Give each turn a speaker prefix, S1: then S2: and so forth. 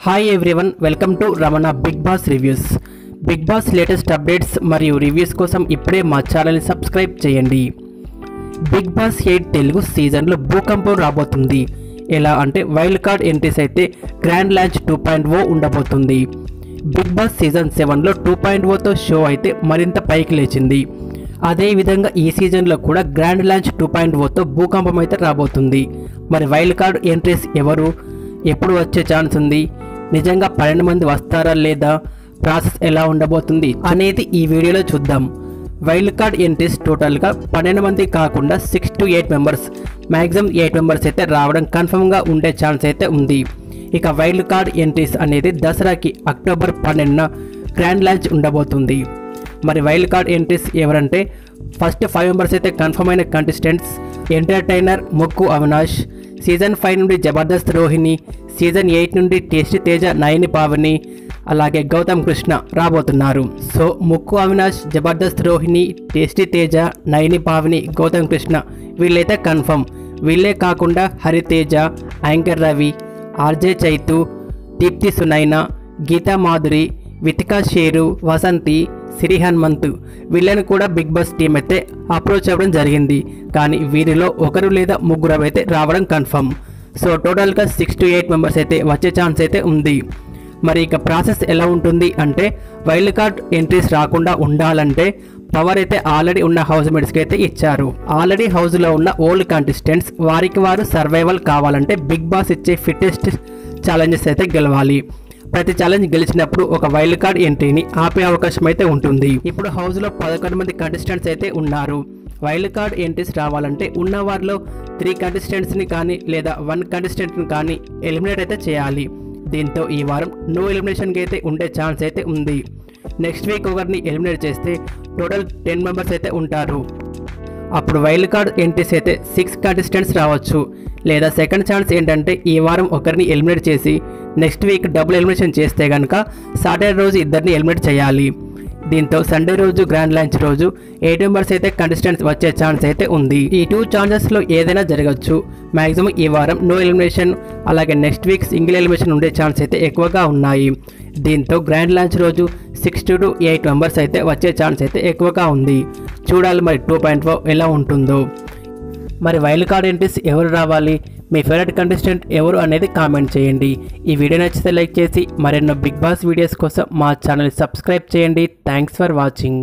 S1: Hi everyone, welcome to Ramana big boss reviews. Big boss latest updates మరియు reviews కోసం ఇప్పుడే మా ఛానల్ని సబ్స్క్రైబ్ చేయండి. బిగ్ బాస్ 8 తెలుగు సీజన్లో భూకంపం రాబోతుంది. ఎలా అంటే వైల్డ్ కార్డ్ ఎంట్రీస్ అయితే గ్రాండ్ లాంచ్ 2.0 ఉండబోతుంది. బిగ్ బాస్ సీజన్ 7లో 2.0తో షో అయితే మరింత పైకి లేచింది. అదేవిధంగా ఈ సీజన్లో కూడా గ్రాండ్ లాంచ్ 2.0తో భూకంపం అయితే రాబోతుంది. మరి వైల్డ్ కార్డ్ ఎంట్రీస్ ఎవరు, ఎప్పుడు వచ్చే ఛాన్స్ ఉంది, నిజంగా 12 మంది వస్తారా లేదా, ప్రాసెస్ ఎలా ఉండబోతుంది అనేది ఈ వీడియోలో చూద్దాం. వైల్డ్ కార్డ్ ఎంట్రీస్ టోటల్గా 12 మంది కాకుండా 6 to 8 మెంబర్స్, మ్యాక్సిమం 8 మెంబర్స్ అయితే రావడం కన్ఫర్మ్గా ఉండే ఛాన్స్ అయితే ఉంది. ఇక వైల్డ్ కార్డ్ ఎంట్రీస్ అనేది దసరాకి అక్టోబర్ 12న గ్రాండ్ లాంచ్ ఉండబోతుంది. మరి వైల్డ్ కార్డ్ ఎంట్రీస్ ఎవరంటే ఫస్ట్ 5 మెంబర్స్ అయితే కన్ఫర్మ్ అయిన కంటెస్టెంట్స్. ఎంటర్టైనర్ ముక్కు అవినాష్, సీజన్ 5 నుండి జబర్దస్త్ రోహిణి, సీజన్ 8 నుండి టేస్టీ తేజ నయని పావని, అలాగే గౌతమ్ కృష్ణ రాబోతున్నారు. సో ముక్కు అవినాష్, జబర్దస్త్ రోహిణి, టేస్టీ తేజ, నయని పావని, గౌతమ్ కృష్ణ వీళ్ళైతే కన్ఫర్మ్. వీళ్ళే కాకుండా హరితేజ, యాంకర్ రవి, ఆర్జే చైతు, దీప్తి సునైనా, గీతా మాధురి, వితికా షేరు, వసంతి, సిరి హనుమంతు వీళ్ళని కూడా బిగ్ బాస్ టీం అయితే అప్రోచ్ అవ్వడం జరిగింది. కానీ వీరిలో ఒకరు లేదా ముగ్గురు అయితే రావడం కన్ఫర్మ్. సో టోటల్గా 6 to 8 మెంబర్స్ అయితే వచ్చే ఛాన్స్ అయితే ఉంది. మరి ఇక ప్రాసెస్ ఎలా ఉంటుంది అంటే వైల్డ్ కార్డ్ ఎంట్రీస్ రాకుండా ఉండాలంటే పవర్ అయితే ఆల్రెడీ ఉన్న హౌస్ మేట్స్కి అయితే ఇచ్చారు. ఆల్రెడీ హౌస్లో ఉన్న ఓల్డ్ కంటెస్టెంట్స్ వారికి వారు సర్వైవల్ కావాలంటే బిగ్ బాస్ ఇచ్చే ఫిట్టెస్ట్ ఛాలెంజెస్ అయితే గెలవాలి. ప్రతి ఛాలెంజ్ గెలిచినప్పుడు ఒక వైల్డ్ కార్డ్ ఎంట్రీని ఆపే అవకాశం అయితే ఉంటుంది. ఇప్పుడు హౌస్లో 11 మంది కంటెస్టెంట్స్ అయితే ఉన్నారు. వైల్డ్ కార్డ్ ఎంట్రీస్ రావాలంటే ఉన్న వారిలో 3 కంటెస్టెంట్స్ని కానీ లేదా 1 కంటెస్టెంట్ని కానీ ఎలిమినేట్ అయితే చేయాలి. దీంతో ఈ వారం నో ఎలిమినేషన్కి అయితే ఉండే ఛాన్స్ అయితే ఉంది. నెక్స్ట్ వీక్ ఒకరిని ఎలిమినేట్ చేస్తే టోటల్ 10 మెంబర్స్ అయితే ఉంటారు. అప్పుడు వైల్డ్ కార్డ్ ఎంట్రీస్ అయితే 6 కంటెస్టెంట్స్ రావచ్చు. లేదా సెకండ్ ఛాన్స్ ఏంటంటే ఈ వారం ఒకరిని ఎలిమినేట్ చేసి నెక్స్ట్ వీక్ డబుల్ ఎలిమినేషన్ చేస్తే కనుక సాటర్డే రోజు ఇద్దరిని ఎలిమినేట్ చేయాలి. దీంతో సండే రోజు గ్రాండ్ లాంచ్ రోజు 8 మెంబర్స్ అయితే కంటెస్టెంట్స్ వచ్చే ఛాన్స్ అయితే ఉంది. ఈ 2 ఛాన్సెస్లో ఏదైనా జరగచ్చు. మ్యాక్సిమం ఈ వారం నో ఎలిమినేషన్, అలాగే నెక్స్ట్ వీక్ సింగిల్ ఎలిమినేషన్ ఉండే ఛాన్స్ అయితే ఎక్కువగా ఉన్నాయి. దీంతో గ్రాండ్ లాంచ్ రోజు 6 to 8 మెంబర్స్ అయితే వచ్చే ఛాన్స్ అయితే ఎక్కువగా ఉంది. చూడాలి మరి 2.0 ఎలా ఉంటుందో. మరి వైల్డ్ కార్డ్ ఎంట్రీస్ ఎవరు రావాలి, మీ ఫేవరెట్ కంటెస్టెంట్ ఎవరు అనేది కామెంట్ చేయండి. ఈ వీడియో నచ్చితే లైక్ చేసి మరెన్నో బిగ్ బాస్ వీడియోస్ కోసం మా ఛానల్ సబ్స్క్రైబ్ చేయండి. Thanks for watching.